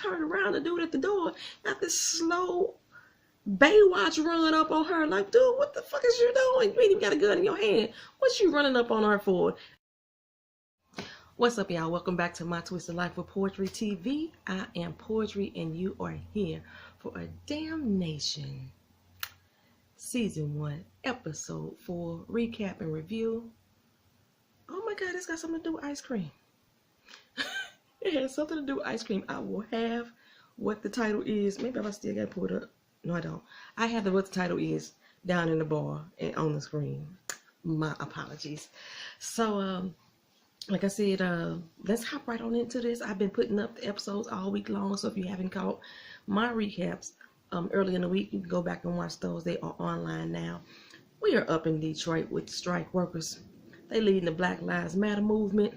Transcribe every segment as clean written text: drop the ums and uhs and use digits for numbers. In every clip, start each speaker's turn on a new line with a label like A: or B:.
A: turned around to do it at the door. Got this slow Baywatch run up on her. Like, dude, what the fuck is you doing? You ain't even got a gun in your hand. What you running up on her for? What's up, y'all? Welcome back to My Twisted Life with Poetry TV. I am Poetry, and you are here for a Damnation Season 1, Episode 4, recap and review. Oh my God, it's got something to do with ice cream. It has something to do with ice cream. I will have what the title is. Maybe if I still got to pull it up. No, I don't. I have what the title is down in the bar and on the screen. My apologies. So, like I said, let's hop right on into this. I've been putting up the episodes all week long, so if you haven't caught my recaps early in the week, you can go back and watch those. They are online now. We are up in Detroit with the strike workers. They leading the Black Lives Matter movement.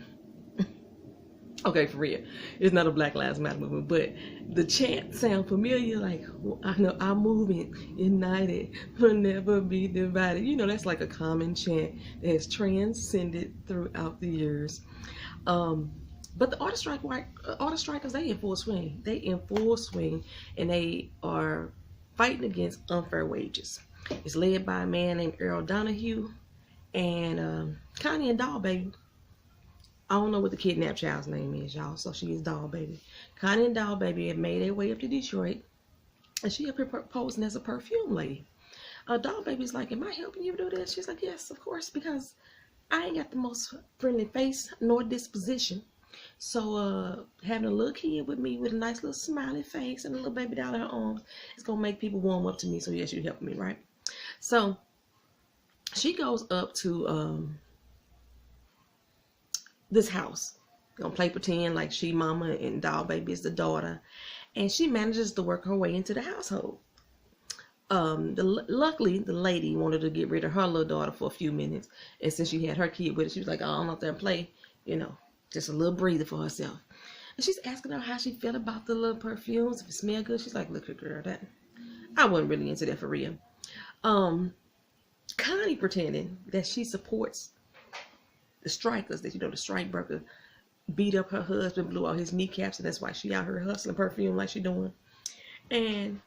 A: Okay, for real. It's not a Black Lives Matter movement, but the chant sound familiar. Like, I know our movement, united, will never be divided. You know, that's like a common chant that has transcended throughout the years. But the auto strikers, they in full swing. They in full swing, and they are fighting against unfair wages. It's led by a man named Earl Donahue and Connie and Doll Baby. I don't know what the kidnapped child's name is, y'all. So she is Doll Baby. Connie and Doll Baby have made their way up to Detroit. And she up here posing as a perfume lady. Doll Baby's like, am I helping you do this? She's like, yes, of course, because I ain't got the most friendly face nor disposition. So having a little kid with me with a nice little smiley face and a little baby down in her arms, it's going to make people warm up to me. So yes, you help me, right? So she goes up to this house, gonna play pretend like she mama and Doll Baby is the daughter, and she manages to work her way into the household. Luckily the lady wanted to get rid of her little daughter for a few minutes, and since she had her kid with her, she was like, oh, I'm out there and play, you know, just a little breather for herself. And she's asking her how she felt about the little perfumes, if it smelled good. She's like, look, girl, that I wasn't really into that for real. Connie pretending that she supports the strikers, that, you know, the strike breaker beat up her husband, blew out his kneecaps, and that's why she out here hustling perfume like she doing. And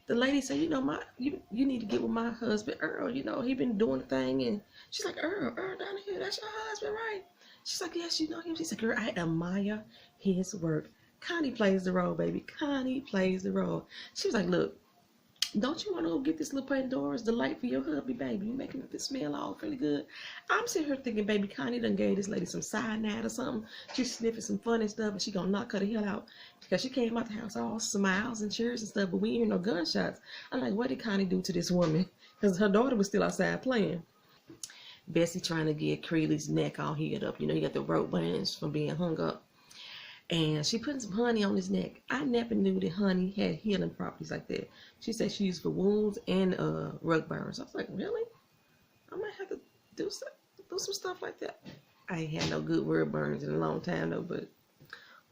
A: the lady said, you know, you need to get with my husband Earl. You know, he been doing the thing. And she's like, Earl down here, that's your husband, right? She's like, yes, you know him. She said, girl, I admire his work. Connie plays the role, baby. Connie plays the role. She was like, look, don't you want to go get this little Pandora's Delight for your hubby, baby? You making it smell all really good. I'm sitting here thinking, baby, Connie done gave this lady some cyanide or something. She's sniffing some funny stuff, and she gonna knock her the hell out because she came out the house all smiles and cheers and stuff, but we ain't hear no gunshots. I'm like, what did Connie do to this woman? Because her daughter was still outside playing. Bessie trying to get Creeley's neck all healed up. You know, he got the rope bands from being hung up. And she putting some honey on his neck. I never knew that honey had healing properties like that. She said she used for wounds and rug burns. I was like, really? I might have to do some stuff like that. I ain't had no good rug burns in a long time though, but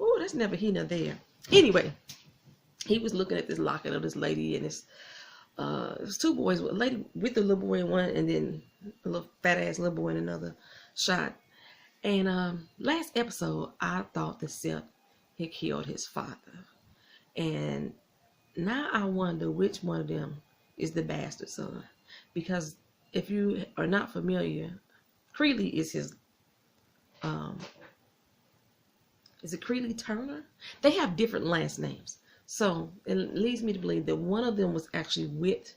A: oh, that's never here nor there. Anyway, he was looking at this locket of this lady and this it was two boys, a lady with the little boy in one, and then a little fat ass little boy in another shot. And last episode, I thought that Seth had killed his father. And now I wonder which one of them is the bastard son. Because if you are not familiar, Creeley is his, is it Creeley Turner? They have different last names. So it leads me to believe that one of them was actually with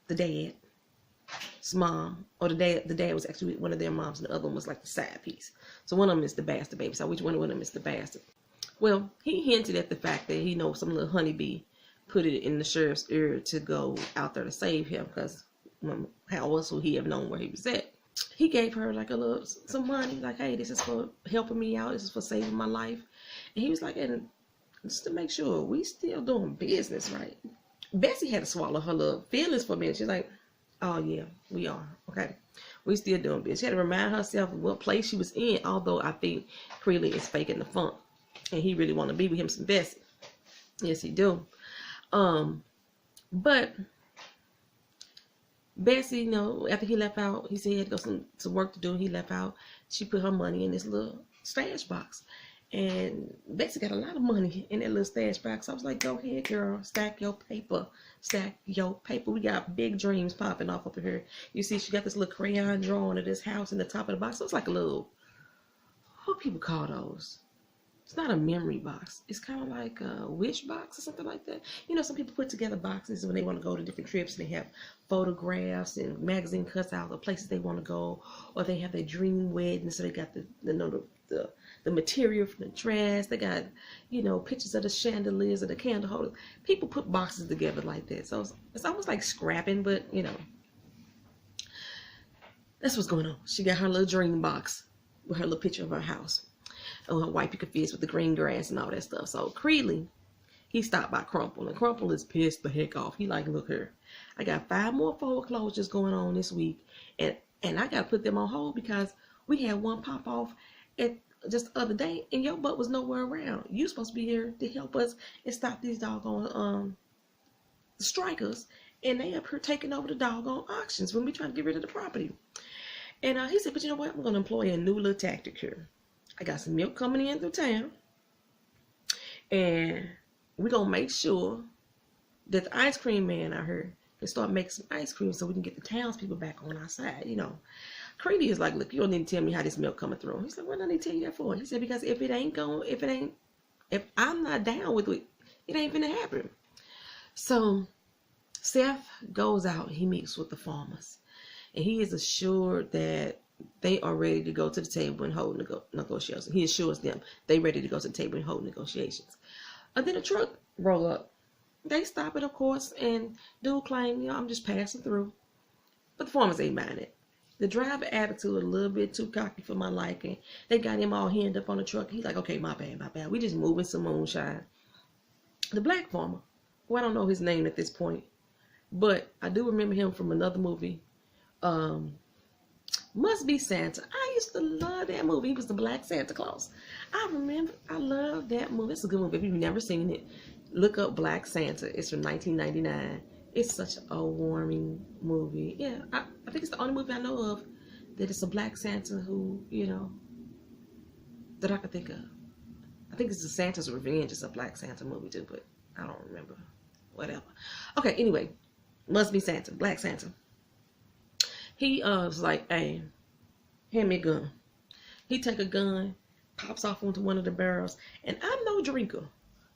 A: the dad's mom, or the dad was actually with one of their moms, and the other one was like the side piece. So one of them is the bastard baby. So which one of them is the bastard? Well, he hinted at the fact that he knows some little honeybee put it in the sheriff's ear to go out there to save him, because how else would he have known where he was at? He gave her like some money, like, hey, this is for helping me out, this is for saving my life. And he was like, and just to make sure we still doing business, right? Bessie had to swallow her little feelings for a minute. She's like, oh yeah, we are. Okay. We still doing business. She had to remind herself of what place she was in, although I think Creeley is faking the funk. And he really want to be with him some Bessie. Yes, he do. But Bessie, you know, after he left out, he said he had to go some work to do. He left out. She put her money in this little stash box. And Betsy got a lot of money in that little stash box. I was like, go ahead, girl. Stack your paper. Stack your paper. We got big dreams popping off up here. You see, she got this little crayon drawing of this house in the top of the box. It was like a little, what people call those? It's not a memory box. It's kind of like a wish box or something like that. You know, some people put together boxes when they want to go to different trips, and they have photographs and magazine cutouts of places they want to go, or they have their dream wedding, so they got the material from the dress. They got, you know, pictures of the chandeliers or the candle holders. People put boxes together like that. So it's almost like scrapping, but, you know, that's what's going on. She got her little dream box with her little picture of her house. And her white picket fence with the green grass and all that stuff. So Creeley, he stopped by Crumple, and Crumple is pissed the heck off. He like, look here, I got 5 more foreclosures going on this week, and I got to put them on hold because we had one pop off at just the other day, and your butt was nowhere around. You supposed to be here to help us and stop these doggone strikers, and they up here taking over the doggone auctions when we trying to get rid of the property. And he said, but you know what? I'm going to employ a new little tactic here. I got some milk coming in through town, and we're going to make sure that the ice cream man out here can start making some ice cream so we can get the townspeople back on our side, you know. Creedy is like, look, you don't need to tell me how this milk coming through. He's like, what do I need to tell you that for? He said, because if I'm not down with it, it ain't gonna happen. So Seth goes out, he meets with the farmers, and he is assured that they are ready to go to the table and hold negotiations. He assures them they ready to go to the table and hold negotiations. And then a truck roll up. They stop it, of course, and dude claim, you know, I'm just passing through. But the farmers ain't buying it. The driver attitude a little bit too cocky for my liking. They got him all hemmed up on the truck. He's like, okay, my bad. We just moving some moonshine. The black farmer, who I don't know his name at this point, but I do remember him from another movie. Must Be Santa. I used to love that movie. He was the Black Santa Claus. I love that movie. It's a good movie. If you've never seen it, look up Black Santa. It's from 1999. It's such a warming movie. Yeah, I think it's the only movie I know of that it's a Black Santa who, you know, that I could think of. I think it's the Santa's Revenge. It's a Black Santa movie too, but I don't remember. Whatever. Okay, anyway, Must Be Santa, Black Santa. He was like, hey, hand me a gun. He take a gun, pops off onto one of the barrels, and I'm no drinker,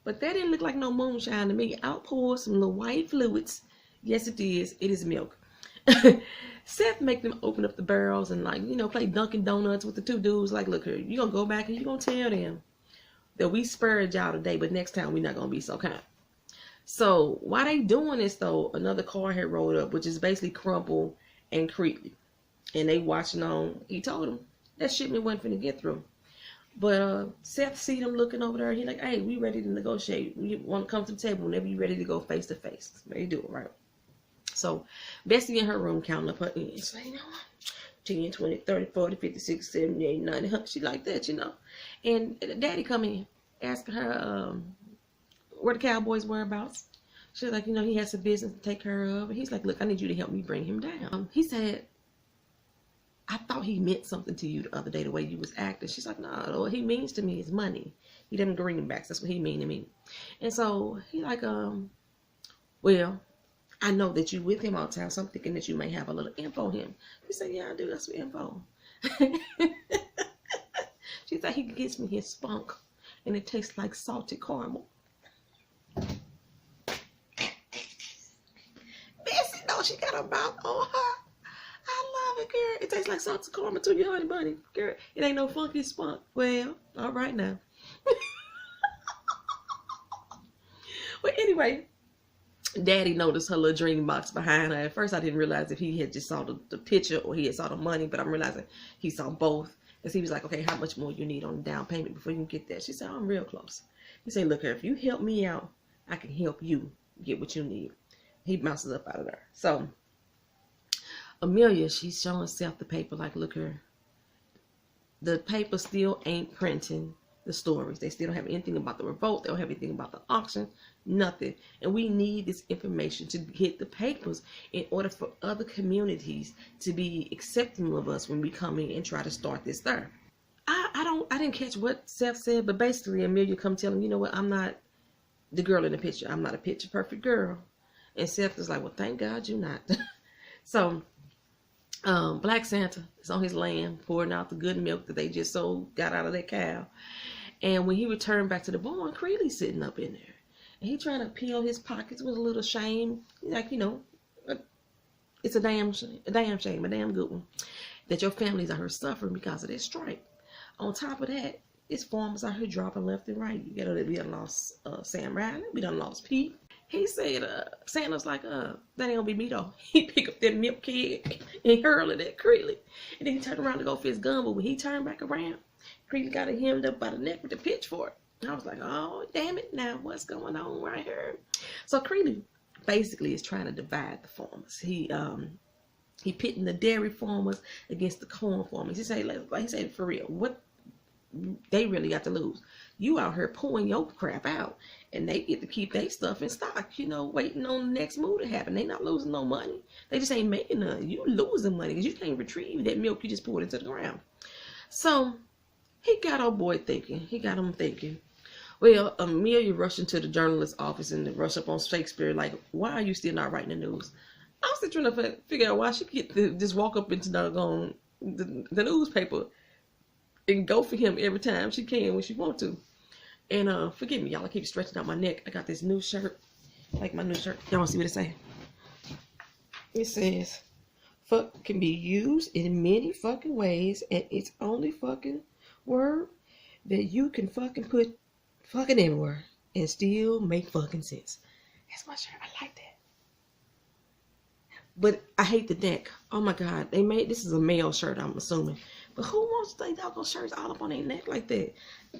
A: but that didn't look like no moonshine to me. Outpour some little white fluids. Yes, it is. It is milk. Seth make them open up the barrels and, like, you know, play Dunkin' Donuts with the two dudes. Like, look here, you gonna go back and you gonna tell them that we spurred y'all today, but next time we not gonna be so kind. So while they doing this though, another car had rolled up, which is basically Crumple and Creepy, and they watching on. He told them that shipment wasn't finna get through, but Seth see them looking over there. He like, hey, we ready to negotiate. We want to come to the table whenever you ready to go face to face. Ready to do it, right? So Bessie in her room counting up her ends. Like, you know what? 10, 20, 30, 40, 50, 60, 70, 80, 90. She like that, you know. And Daddy come in asking her where the Cowboys' whereabouts. She's like, you know, he has some business to take care of. And he's like, look, I need you to help me bring him down. He said, I thought he meant something to you the other day, the way you was acting. She's like, no, what he means to me is money. He doesn't greenbacks. That's what he mean to me. And so he like, well, I know that you with him all the time, so I'm thinking that you may have a little info on him. He said, yeah, I do. That's some info. She said, he gives me his spunk, and it tastes like salted caramel. She got a mouth on her. I love it, girl. It tastes like salted caramel to your honey bunny, girl. It ain't no funky spunk. Well, all right now. Well, anyway, Daddy noticed her little dream box behind her. At first, I didn't realize if he had just saw the picture or he had saw the money, but I'm realizing he saw both. Because he was like, okay, how much more you need on the down payment before you can get that? She said, I'm real close. He said, look here, if you help me out, I can help you get what you need. He bounces up out of there. So Amelia, she's showing Seth the paper like, look here, the paper still ain't printing the stories. They still don't have anything about the revolt. They don't have anything about the auction, nothing. And we need this information to hit the papers in order for other communities to be accepting of us when we come in and try to start this there. I I didn't catch what Seth said, but basically Amelia come tell him, you know what, I'm not the girl in the picture. I'm not a picture perfect girl. And Seth is like, well, thank God you're not. So Black Santa is on his land pouring out the good milk that they just got out of that cow. And when he returned back to the barn, Creely's sitting up in there. And he trying to peel his pockets with a little shame. Like, you know, it's a damn shame, a damn good one, that your family's out here suffering because of this strike. On top of that, it's farmers out here dropping left and right. You know, we done lost Sam Riley. We done lost Pete. He said, Santa's like, that ain't gonna be me though. He pick up that milk keg and hurl it at Creely. And then he turned around to go for his gun, but when he turned back around, Creely got him hemmed up by the neck with the pitchfork. And I was like, oh, damn it, now what's going on right here? So Creely basically is trying to divide the farmers. He pitting the dairy farmers against the corn farmers. He said, for real, what they really got to lose? You out here pulling your crap out, and they get to keep their stuff in stock, you know, waiting on the next move to happen. They not losing no money. They just ain't making none. You losing money because you can't retrieve that milk you just poured into the ground. So he got old boy thinking. He got him thinking. Well, Amelia rushed into the journalist's office and rushed up on Shakespeare like, why are you still not writing the news? I was still trying to figure out why she get to just walk up into the newspaper and go for him every time she can when she want to. And forgive me, y'all, I keep stretching out my neck. I got this new shirt, like my new shirt. Y'all want to see what it say? It says, fuck can be used in many fucking ways, and it's only fucking word that you can fucking put fucking everywhere and still make fucking sense. That's my shirt. I like that. But I hate the neck. Oh my God. This is a male shirt, I'm assuming. But who wants they doggone shirts all up on their neck like that?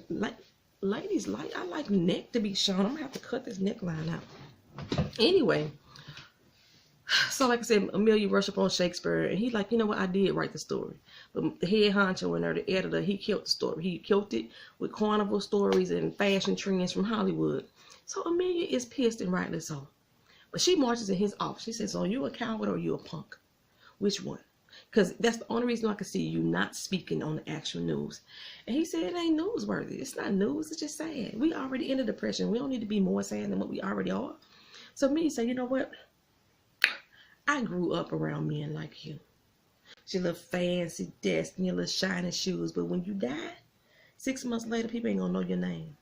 A: Like, ladies, I like neck to be shown. I'm gonna have to cut this neckline out. Anyway, so like I said, Amelia rushed up on Shakespeare, and he like, you know what, I did write the story. But the head honcho in there, the editor, he killed the story. He killed it with carnival stories and fashion trends from Hollywood. So Amelia is pissed, and rightly so. But she marches in his office. She says, so you a coward or you a punk? Which one? Because that's the only reason I can see you not speaking on the actual news. And he said, it ain't newsworthy. It's not news. It's just sad. We already in a depression. We don't need to be more sad than what we already are. So me say, you know what? I grew up around men like you. She little fancy desk and your little shiny shoes. But when you die, 6 months later, people ain't gonna know your name.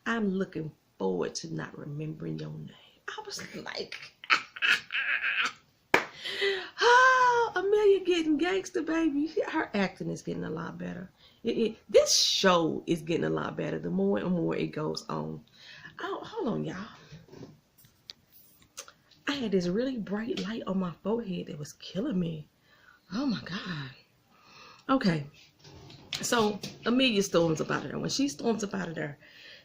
A: I'm looking forward to not remembering your name. I was like, oh, Amelia getting gangster, baby. Her acting is getting a lot better. This show is getting a lot better the more and more it goes on. Oh, hold on, y'all. I had this really bright light on my forehead that was killing me. Oh my God. Okay. So Amelia storms up out of there. When she storms up out of there,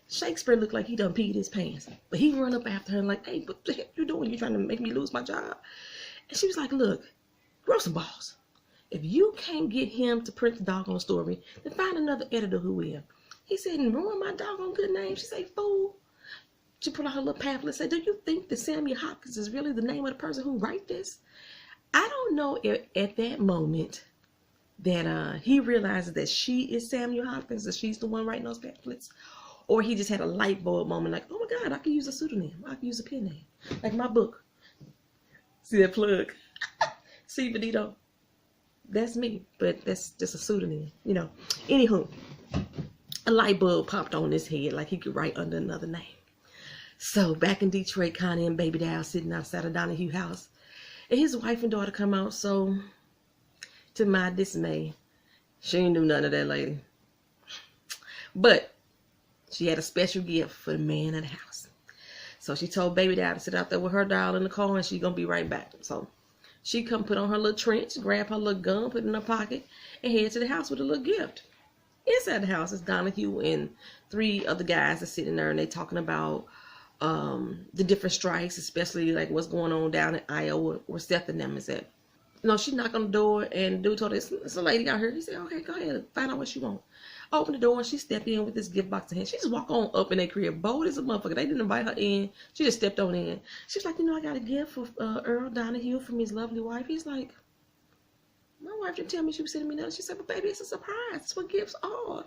A: Shakespeare looked like he done peed his pants. But he run up after her and like, hey, what the heck you doing? You trying to make me lose my job? And she was like, look, grow some balls. If you can't get him to print the doggone story, then find another editor who will. He said, and ruin my doggone good name. She said, fool. She put out her little pamphlet and said, do you think that Samuel Hopkins is really the name of the person who wrote this? I don't know if at that moment that he realizes that she is Samuel Hopkins, that she's the one writing those pamphlets. Or he just had a light bulb moment like, oh my God, I can use a pseudonym. I can use a pen name. Like my book. See that plug? See, Benito? That's me, but that's just a pseudonym, you know. Anywho, a light bulb popped on his head like he could write under another name. So back in Detroit, Connie and Baby Dow sitting outside of Donahue house. And his wife and daughter come out, so to my dismay, she ain't do none of that lady. But she had a special gift for the man of the house. So she told Baby Dow to sit out there with her doll in the car and she gonna be right back. So she come put on her little trench, grab her little gun, put it in her pocket, and head to the house with a little gift. Inside the house is Donahue and 3 other guys are sitting there and they talking about the different strikes, especially like what's going on down in Iowa where Seth and them is at. No, she knocked on the door and dude told her, it's a lady out here. He said, okay, go ahead, find out what she want. Open the door and she stepped in with this gift box in hand. She just walked on up in their crib, bold as a motherfucker. They didn't invite her in. She just stepped on in. She's like, you know, I got a gift for Earl Donahue from his lovely wife. He's like, My wife didn't tell me she was sending me nothing. She said, but baby, it's a surprise. That's what gifts are.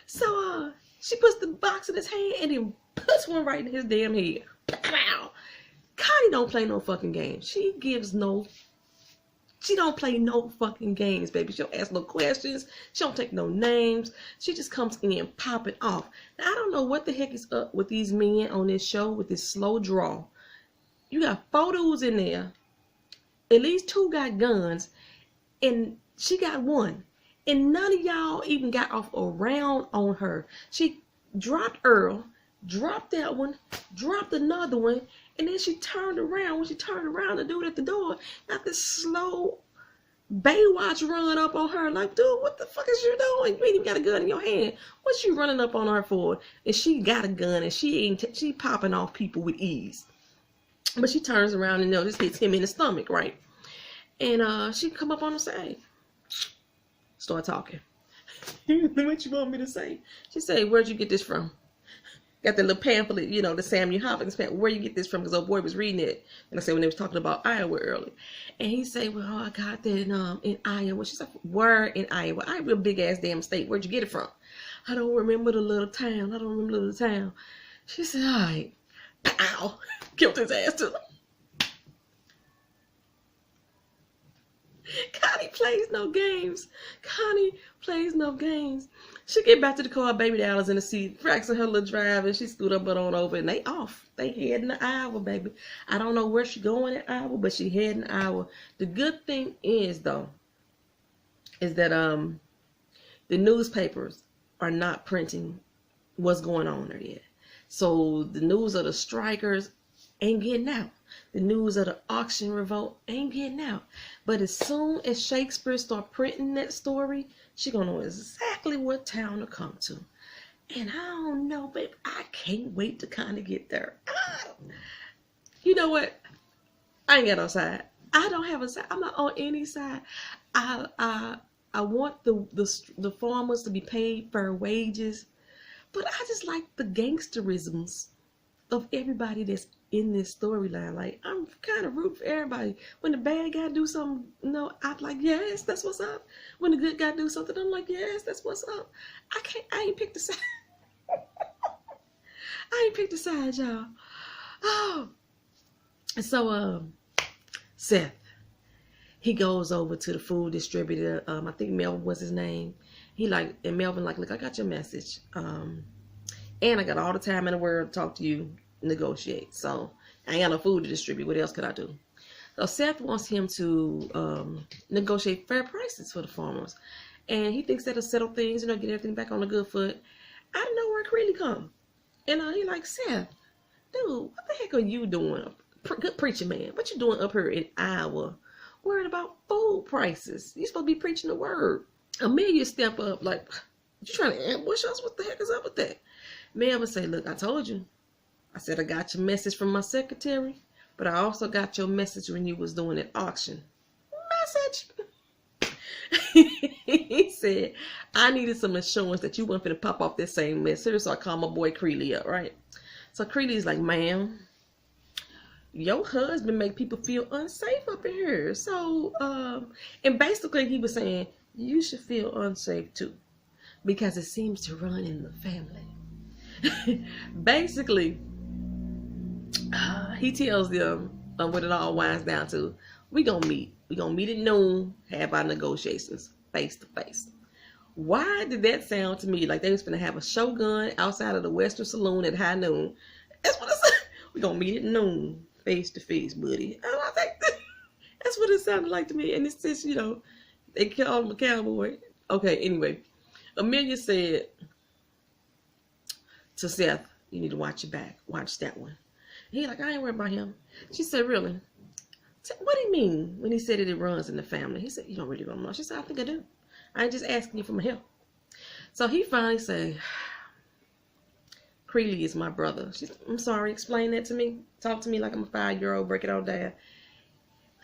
A: So she puts the box in his hand and then puts one right in his damn head. Wow. Connie don't play no fucking games. She don't play no fucking games, baby. She don't ask no questions. She don't take no names. She just comes in popping off. Now, I don't know what the heck is up with these men on this show with this slow draw. You got 4 dudes in there. At least 2 got guns. And she got 1. And none of y'all even got off a round on her. She dropped Earl, dropped that one, dropped another one, and then she turned around. When she turned around, the dude at the door got this slow Baywatch run up on her. Like, dude, what the fuck is you doing? You ain't even got a gun in your hand. What you running up on her for? And she got a gun, and she popping off people with ease. But she turns around and this hits him in the stomach, right? And she come up on him and say, start talking. What you want me to say? She say, where'd you get this from? Got the little pamphlet, the Samuel Hopkins pamphlet. Where you get this from? Because old boy was reading it. And I said when they was talking about Iowa earlier. And he say, well, I got that in Iowa. She said, where in Iowa? Iowa, a big ass damn state. Where'd you get it from? I don't remember the little town. She said, all right. Ow. Killed his ass too. Connie plays no games. She get back to the car, baby doll is in the seat, practicing her little drive, and she scoot her butt on over, and they off. They heading to Iowa, baby. I don't know where she going in Iowa, but she heading to Iowa. The good thing is, though, is that the newspapers are not printing what's going on there yet. So the news of the strikers ain't getting out. The news of the auction revolt ain't getting out. But as soon as Shakespeare start printing that story, she gonna know exactly what town to come to. And I don't know, babe. I can't wait to kind of get there. You know what? I ain't got no side. I don't have a side. I'm not on any side. I want the farmers to be paid fair wages, but I just like the gangsterisms of everybody that's in this storyline. Like, I'm kind of rooting for everybody. When the bad guy do something, I'm like, yes, that's what's up. When the good guy do something, I'm like, yes, that's what's up. I ain't picked a side. I ain't picked a side, y'all. Oh, so Seth, he goes over to the food distributor. I think Melvin was his name. And Melvin look, I got your message. And I got all the time in the world to talk to you, negotiate. So I ain't got no food to distribute. What else could I do? So Seth wants him to negotiate fair prices for the farmers. And he thinks that'll settle things, get everything back on a good foot. I don't know where Creeley come. And he like, Seth, dude, what the heck are you doing? Good preacher man. What you doing up here in Iowa? Worried about food prices. You supposed to be preaching the word. Amelia step up like, you trying to ambush us? What the heck is up with that? Melvin say, look, I told you. I said I got your message from my secretary, but I also got your message when you was doing that auction. Message? He said, I needed some assurance that you weren't going to pop off that same message, so I called my boy Creeley up, right? So Creeley's like, ma'am, your husband make people feel unsafe up in here. So, and basically he was saying, you should feel unsafe too, because it seems to run in the family. Basically, he tells them what it all winds down to. We gonna meet at noon, have our negotiations face to face. Why did that sound to me like they was gonna have a Shogun outside of the Western Saloon at high noon? That's what it said. We gonna meet at noon, face to face, buddy. And I think that's what it sounded like to me. And it's just, they call him a cowboy. Okay, anyway, Amelia said to Seth, you need to watch your back. Watch that one. He like, I ain't worried about him. She said, really? What do you mean when he said that it runs in the family? He said, you don't really want to know. She said, I think I do. I ain't just asking you for my help. So he finally said, Creeley is my brother. She said, I'm sorry, explain that to me. Talk to me like I'm a 5-year-old, break it all down.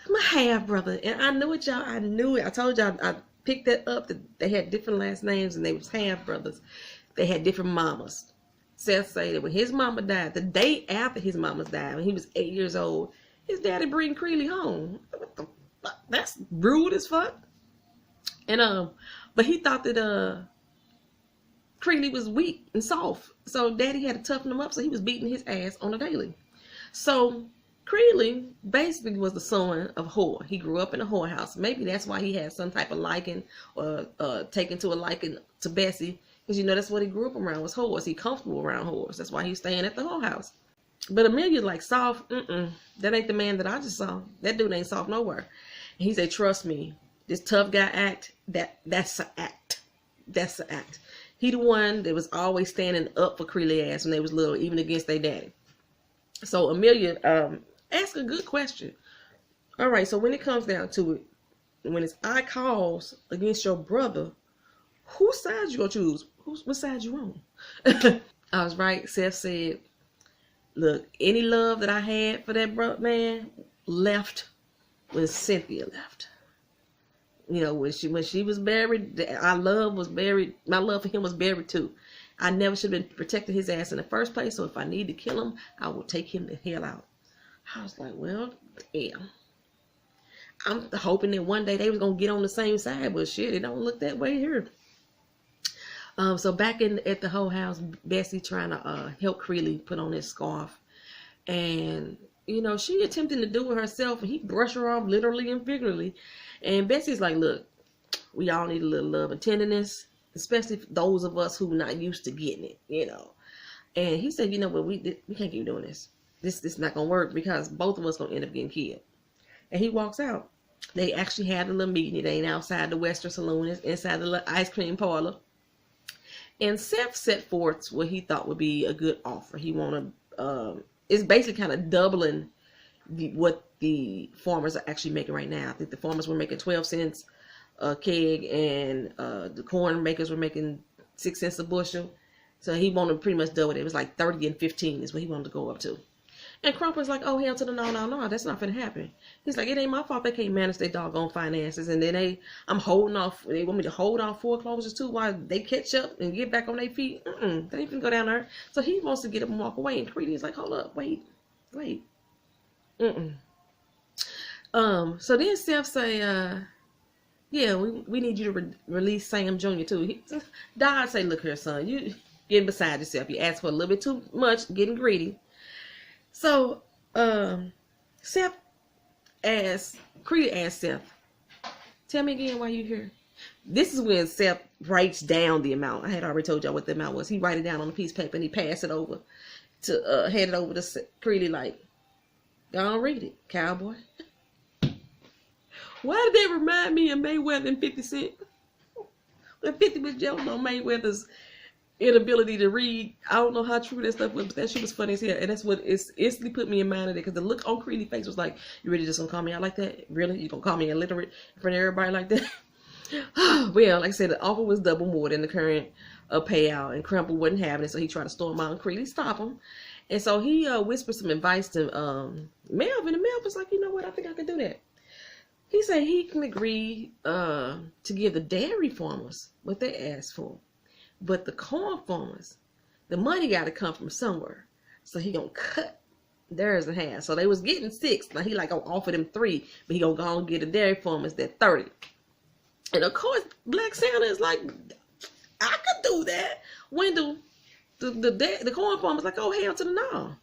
A: I'm a half brother. And I knew it, y'all. I knew it. I told y'all, I picked that up, that they had different last names and they was half brothers. They had different mamas. Seth said that when his mama died, the day after his mama died, when he was 8 years old, his daddy bring Creeley home. What the fuck? That's rude as fuck. And but he thought that Creeley was weak and soft, so Daddy had to toughen him up. So he was beating his ass on a daily. So Creeley basically was the son of whore. He grew up in a whorehouse. Maybe that's why he had some type of liking or taken to a liking to Bessie, because you know that's what he grew up around was whores. He comfortable around whores. That's why he's staying at the whorehouse. But Amelia's like, soft, that ain't the man that I just saw. That dude ain't soft nowhere. And he said, trust me, this tough guy act, that's an act. That's an act. He the one that was always standing up for Creeley ass when they was little, even against their daddy. So Amelia asked a good question. All right, so when it comes down to it, when it's I calls against your brother, whose side you gonna choose? What side you on? I was right. Seth said, look, any love that I had for that brother man left when Cynthia left. You know, when she was buried, our love was buried. My love for him was buried too. I never should have been protecting his ass in the first place. So if I need to kill him, I will take him the hell out. I was like, well, damn. I'm hoping that one day they was gonna get on the same side, but shit, it don't look that way here. So back at the whole house, Bessie trying to help Creeley put on his scarf, and you know she attempting to do it herself, and he brushed her off literally and figuratively. And Bessie's like, look, we all need a little love and tenderness, especially those of us who not used to getting it, you know. And he said, you know what, we can't keep doing this. This is not gonna work because both of us gonna end up getting killed. And he walks out. They actually had a little meeting. It ain't outside the Western Saloon. It's inside the little ice cream parlor. And Seth set forth what he thought would be a good offer. He wanted, it's basically kind of doubling what the farmers are actually making right now. I think the farmers were making 12 cents a keg, and the corn makers were making 6 cents a bushel. So he wanted to pretty much double it. It was like 30 and 15 is what he wanted to go up to. And Crumpler's like, oh, hell to the no, that's not going to happen. He's like, it ain't my fault they can't manage their doggone finances. And then I'm holding off, they want me to hold off foreclosures too while they catch up and get back on their feet. They ain't finna go down there. So he wants to get up and walk away. And Creedy's like, hold up, wait. So then Seth say, yeah, we need you to release Sam Jr. too. Dodd say, look here, son, you getting beside yourself. You asked for a little bit too much, getting greedy. So, Seth asked, Creedy asked Seth, tell me again why you here. This is when Seth writes down the amount. I had already told y'all what the amount was. He write it down on a piece of paper and he passed it over to, hand it over to Creedy like, go on, read it, cowboy. Why did they remind me of Mayweather and 50 Cent? When 50 was joking on Mayweather's inability to read. I don't know how true that stuff was, but that shit was funny as hell. And that's what it's instantly put me in mind of it, because the look on Creedy's face was like, you really just gonna call me out like that? Really? You gonna call me illiterate in front of everybody like that? Well, like I said, the offer was double more than the current payout, and Crumple wasn't having it, so he tried to storm out and Creedy stop him. And so he whispered some advice to Melvin, and Melvin's like, you know what, I think I can do that. He said he can agree to give the dairy farmers what they asked for. But the corn farmers, the money got to come from somewhere. So he gonna cut theirs in half. So they was getting 6. Now he like gonna offer them 3, but he gonna go and get the dairy farmers that 30. And of course, Black Santa is like, I could do that. Wendell, the corn farmer's like, oh, hell to the no.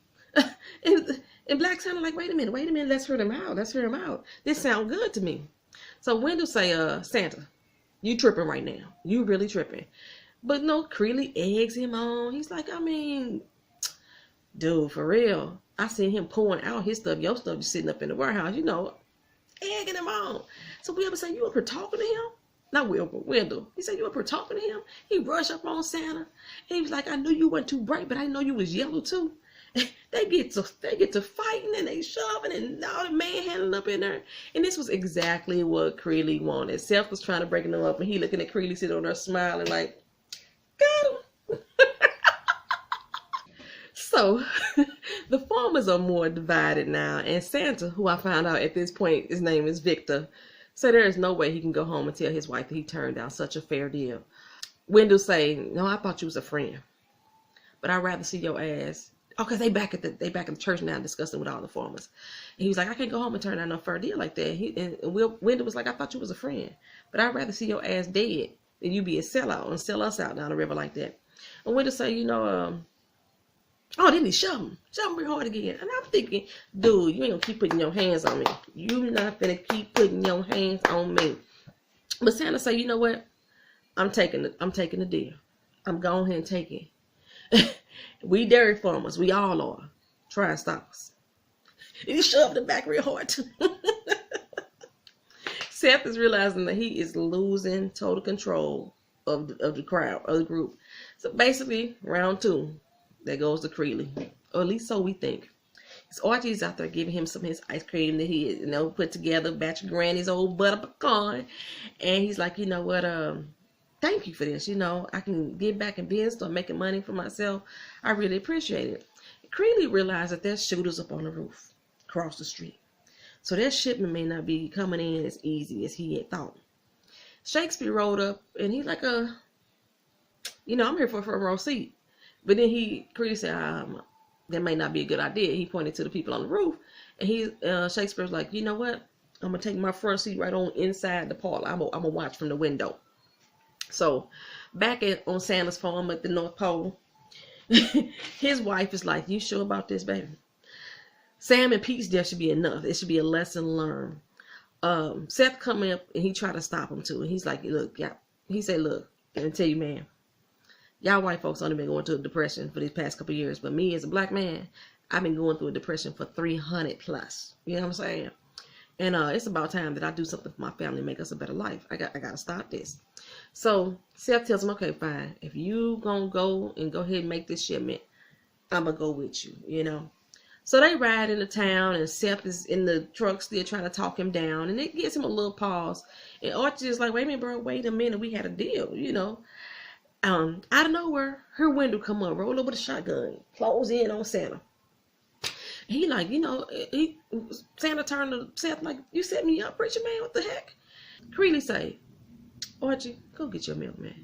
A: and Black Santa like, wait a minute, let's hear them out. This sound good to me. So Wendell say, Santa, you tripping right now. You really tripping. But no, Creeley eggs him on. He's like, I mean, dude, for real. I seen him pouring out his stuff. Your stuff just sitting up in the warehouse, you know, egging him on. So Wilbur say, you up here talking to him? Not Wilbur, Wendell. He said, you up here talking to him? He rushed up on Santa. And he was like, I knew you weren't too bright, but I know you was yellow too. They get to fighting and they shoving and all the manhandling up in there. And this was exactly what Creeley wanted. Seth was trying to break them up, and he looking at Creeley sitting on there smiling like, got him. So the farmers are more divided now, and Santa, who I found out at this point his name is Victor, said there is no way he can go home and tell his wife that he turned down such a fair deal. Wendell say, no, I thought you was a friend, but I'd rather see your ass Oh, cause they back at the church now discussing with all the farmers. And he was like, I can't go home and turn down no fair deal like that. And Wendell was like, I thought you was a friend, but I'd rather see your ass dead than you be a sellout and sell us out down the river like that. And Wendell say, oh, then he shove him real hard again. And I'm thinking, dude, you ain't gonna keep putting your hands on me. You not gonna keep putting your hands on me. But Santa say, you know what? I'm taking the deal. I'm going ahead and taking it. We dairy farmers, we all are. Try and stop us. And he shoved him back real hard too. Seth is realizing that he is losing total control of the crowd, of the group. So basically, round 2, there goes the Creeley. Or at least so we think. His Archie's out there giving him some of his ice cream that he, put together, a batch of Granny's old butter pecan. And he's like, you know what, thank you for this. I can get back in business, start making money for myself. I really appreciate it. Creeley realized that there's shooters up on the roof across the street. So that shipment may not be coming in as easy as he had thought. Shakespeare rolled up and he's like, I'm here for a front row seat. But then Creeley said, that may not be a good idea. He pointed to the people on the roof. And Shakespeare's like, you know what? I'm going to take my front seat right on inside the parlor. I'm going to watch from the window. So back on Santa's farm at the North Pole, his wife is like, you sure about this, baby? Sam and Pete's death should be enough. It should be a lesson learned. Seth come up and he tried to stop him too. And he's like, look, yeah. He said, look, let me tell you, man, y'all white folks only been going through a depression for these past couple of years. But me as a black man, I've been going through a depression for 300 plus. You know what I'm saying? And it's about time that I do something for my family and make us a better life. I got to stop this. So Seth tells him, okay, fine. If you gonna go ahead and make this shipment, I'm gonna go with you, So they ride into town and Seth is in the truck still trying to talk him down. And it gives him a little pause. And Archie is like, wait a minute, bro, wait a minute. We had a deal, Out of nowhere, her window come up, roll up with a shotgun, close in on Santa. He like, Santa turned to Seth like, you set me up, preacher man, what the heck? Creeley say, Archie, go get your milk, man.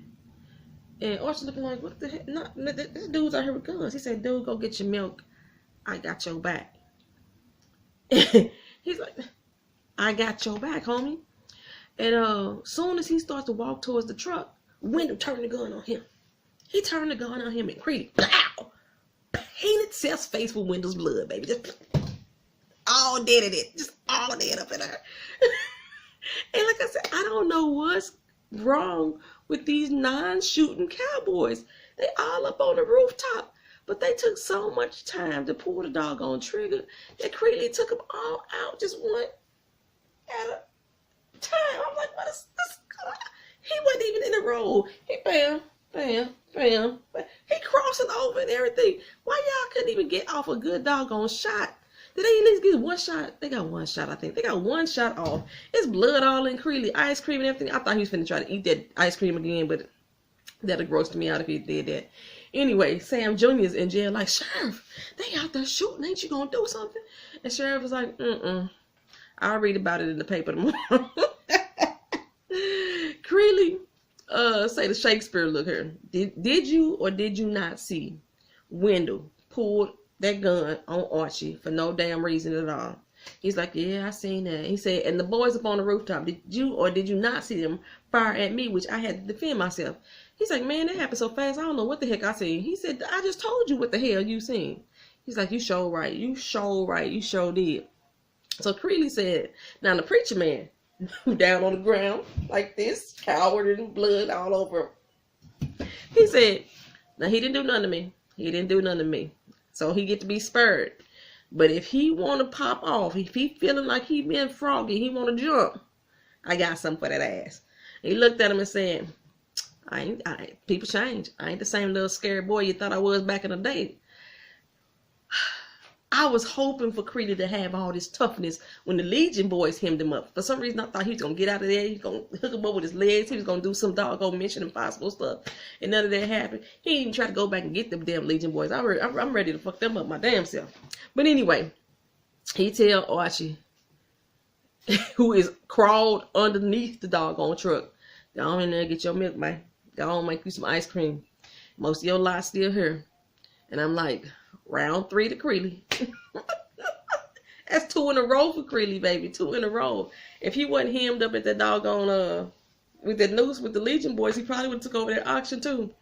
A: And Archie looking like, what the heck? No, this dude's out here with guns. He said, dude, go get your milk. I got your back. He's like, I got your back, homie. And soon as he starts to walk towards the truck, Wendell turned the gun on him. He turned the gun on him and Creeley, pow! Painted Seth's face with Wendell's blood, baby. Just all dead in it. Just all dead up in there. And like I said, I don't know what's wrong with these non-shooting cowboys. They all up on the rooftop. But they took so much time to pull the doggone trigger that Creeley took them all out just one at a time. I'm like, what is this? He wasn't even in the road. He bam. He crossing over and everything. Why y'all couldn't even get off a good doggone shot? Did they at least get one shot? They got one shot, I think. They got one shot off. It's blood all in Creeley, ice cream and everything. I thought he was finna try to eat that ice cream again, but that'd grossed me out if he did that. Anyway, Sam Jr. is in jail like, Sheriff, they out there shooting. Ain't you gonna do something? And Sheriff was like, I'll read about it in the paper tomorrow. Creeley say to Shakespeare, look here, did you or did you not see Wendell pulled that gun on Archie for no damn reason at all? He's like, yeah, I seen that. He said, and the boys up on the rooftop, did you or did you not see them fire at me, which I had to defend myself? He's like, man, that happened so fast, I don't know what the heck I seen. He said, I just told you what the hell you seen. He's like, you sure right. You sure right. You sure did. So Creeley said, now the preacher man, down on the ground like this, covered in blood all over him. He said, now he didn't do nothing to me. He didn't do nothing to me. So he get to be spared. But if he want to pop off, if he feeling like he being froggy, he want to jump, I got something for that ass. He looked at him and said, people change. I ain't the same little scary boy you thought I was back in the day. I was hoping for Creeley to have all this toughness when the Legion boys hemmed him up. For some reason, I thought he was going to get out of there. He was going to hook him up with his legs. He was going to do some doggone Mission Impossible stuff. And none of that happened. He didn't even try to go back and get them damn Legion boys. I'm ready to fuck them up my damn self. But anyway, he tell Archie, who is crawled underneath the doggone truck, go on in there and get your milk, man. Go on, make you some ice cream. Most of your lot's still here. And I'm like, Round 3 to Creeley. That's 2 in a row for Creeley, baby. 2 in a row. If he wasn't hemmed up at that doggone with the noose with the Legion boys, he probably would have took over that auction too.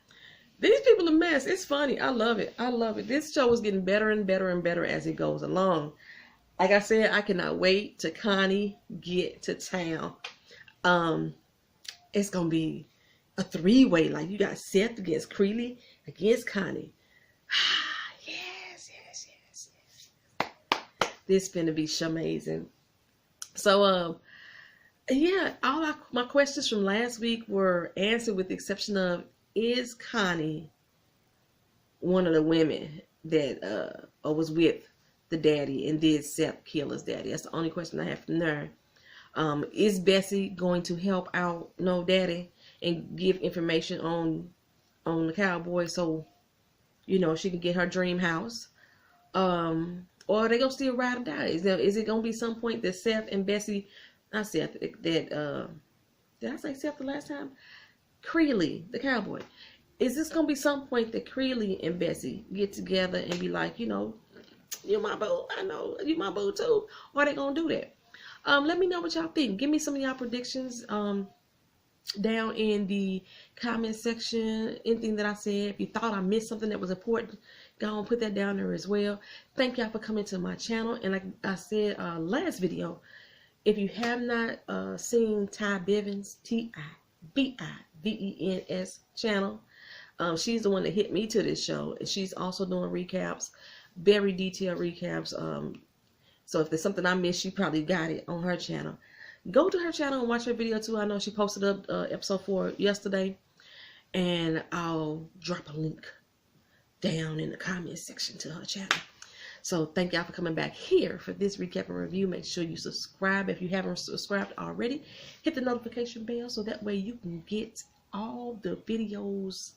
A: These people a mess. It's funny. I love it. I love it. This show is getting better and better and better as it goes along. Like I said, I cannot wait till Connie get to town. It's gonna be a 3-way. Like you got Seth against Creeley against Connie. Yes. This finna be amazing. So yeah, all my questions from last week were answered with the exception of, is Connie one of the women that was with the daddy and did Seth kill his daddy? That's the only question I have from there. Is Bessie going to help out daddy and give information on the cowboy so she can get her dream house? Or are they gonna still ride or die? Is it gonna be some point that Seth and Bessie, not Seth, that did I say Seth the last time? Creeley, the cowboy. Is this gonna be some point that Creeley and Bessie get together and be like, you're my boo, I know you my boo too? Or are they gonna do that? Let me know what y'all think. Give me some of y'all predictions down in the comment section. Anything that I said, if you thought I missed something that was important, go and put that down there as well. Thank y'all for coming to my channel. And like I said last video, if you have not seen Ty Bivens, TIBIVENS channel, she's the one that hit me to this show, and she's also doing recaps, very detailed recaps. So if there's something I missed, she probably got it on her channel. Go to her channel and watch her video too. I know she posted up episode 4 yesterday, and I'll drop a link down in the comment section to her channel. So thank y'all for coming back here for this recap and review. Make sure you subscribe if you haven't subscribed already. Hit the notification bell so that way you can get all the videos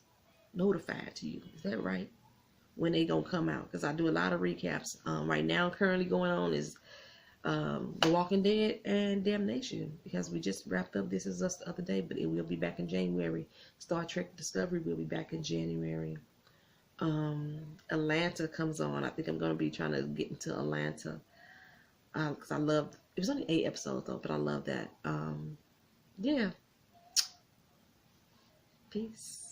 A: notified to you. Is that right? When they gonna come out, because I do a lot of recaps. Right now currently going on is The Walking Dead and Damnation, because we just wrapped up This Is Us the other day, but it will be back in January. Star Trek Discovery will be back in January. Atlanta comes on. I think I'm going to be trying to get into Atlanta because I love it. Was only 8 episodes though, but I love that. Yeah, peace.